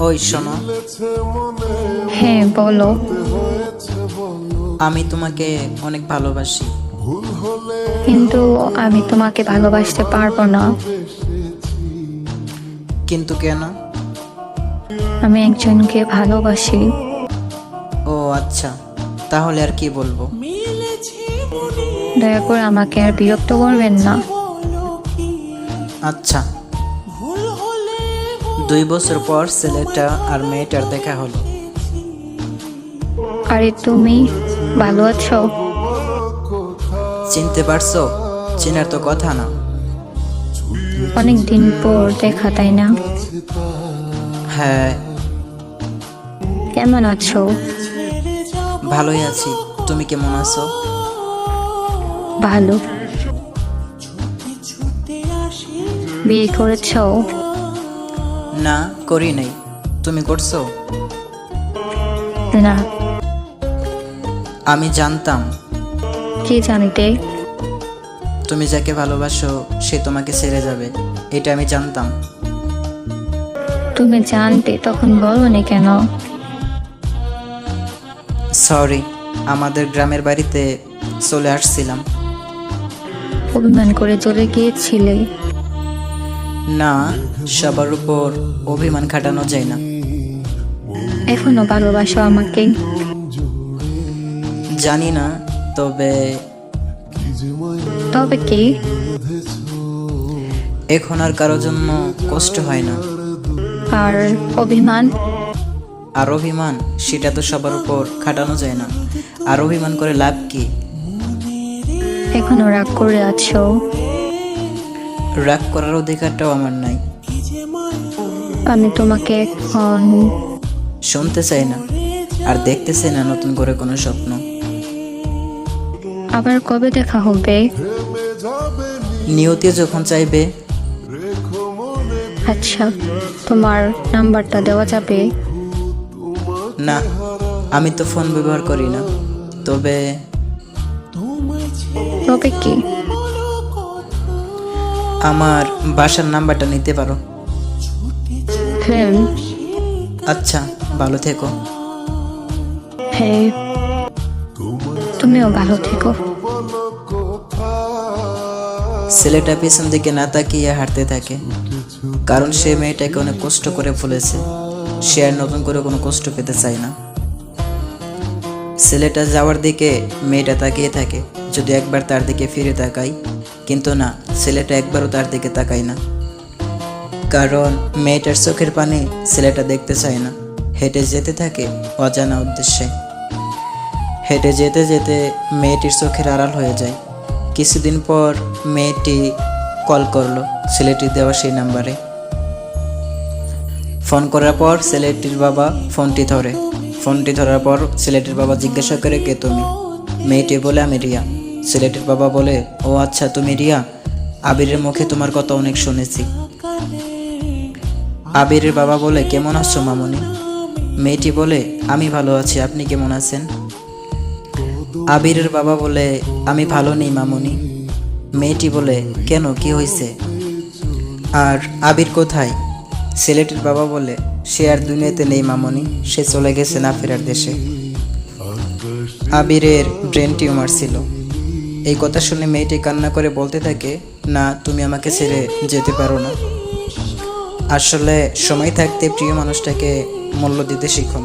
ওই শোনো, হ্যাঁ বলো। আমি তোমাকে অনেক ভালোবাসি। কিন্তু আমি তোমাকে ভালোবাসতে পারবো না। কিন্তু কেন? আমি একজনকে ভালোবাসি। ও আচ্ছা, তাহলে আর কি বলবো? দয়া করে আমাকে আর বিরক্ত করবেন না। আচ্ছা। 2 বছর পর ছেলেটা আর মেয়েটার দেখা হলো। আরে তুমি ভালো আছো? চিনতে পারছো? চেনার তো কথা না। অনেক দিন পর দেখা, তাই না? হ্যাঁ, কেমন আছো? ভালোই আছি। তুমি কেমন আছো? ভালো। বিয়ে করেছো? না, করি নাই। তুমি করছো? না। আমি জানতাম কি জানতে? তুমি যাকে ভালোবাসো সে তোমাকে ছেড়ে যাবে, এটা আমি জানতাম। তুমি জানতে তখন বলোনি কেন? সরি, আমাদের গ্রামের বাড়িতে চলে আসছিলাম। অভিমান করে চলে গিয়েছিলে? না, সবার উপর অভিমান খাটানো যায় না। এখনো ভালোবাসো আমাকে? জানি না, তবে তবে কি? এখন আর কারোর জন্য কষ্ট হয় না। আর অভিমান? আর অভিমান, সেটা তো সবার উপর খাটানো যায় না। আর অভিমান করে লাভ কি? এখনো রাগ করে আছো? রাগ করার অধিকারটাও আমার নাই। আমি তোমাকে এখন শুনতে চাই না, আর দেখতে চাই না নতুন করে কোনো স্বপ্ন। আবার কবে দেখা হবে? নিয়তি যখন চাইবে। আচ্ছা, তোমার নাম্বারটা দেওয়া যাবে? না, আমি তো ফোন ব্যবহার করি না। তবে তবে কি? আমার বাসার নাম্বারটা নিতে পারো। হ্যাঁ। আচ্ছা, ভালো থেকো। হ্যাঁ, তুমিও ভালো থেকো। ছেলেটা পেছন দিকে না তাকিয়ে হাঁটতে থাকে, কারণ সে মেয়েটাকে অনেক কষ্ট করে ফেলেছে। সে আর নতুন করে কোনো কষ্ট পেতে চায় না। ছেলেটা যাওয়ার দিকে মেয়েটা তাকিয়ে থাকে, যদি একবার তার দিকে ফিরে তাকাই। কিন্তু না, ছেলেটা একবারও তার দিকে তাকায় না, কারণ মেয়েটার চোখের পানি ছেলেটা দেখতে চায় না। হেঁটে যেতে থাকে অজানা উদ্দেশ্যে। হেঁটে যেতে যেতে মেয়েটির চোখের আড়াল হয়ে যায়। কিছুদিন পর মেয়েটি কল করলো ছেলেটির দেওয়া সেই নাম্বারে। ফোন করার পর ছেলেটির বাবা ফোনটি ধরে। ফোনটি ধরার পর ছেলেটির বাবা জিজ্ঞাসা করে, কে তুমি? মেয়েটি বলে, আমি রিয়া। ছেলেটির বাবা বলে, ও আচ্ছা, তুমি রিয়া। আবিরের মুখে তোমার কথা অনেক শুনেছি। আবিরের বাবা বলে, কেমন আছো মামনি? মেয়েটি বলে, আমি ভালো আছি, আপনি কেমন আছেন? আবিরের বাবা বলে, আমি ভালো নেই মামনি। মেয়েটি বলে, কেন, কি হয়েছে? আর আবির কোথায়? ছেলেটির বাবা বলে, সে আর দুনিয়াতে নেই মামনি, সে চলে গেছে না ফেরার দেশে। আবিরের ব্রেন টিউমার ছিল। এই কথা শুনে মেয়েটি কান্না করে বলতে থাকে, না, তুমি আমাকে ছেড়ে যেতে পারো না। আসলে সময় থাকতে প্রিয় মানুষটাকে মূল্য দিতে শিখুন।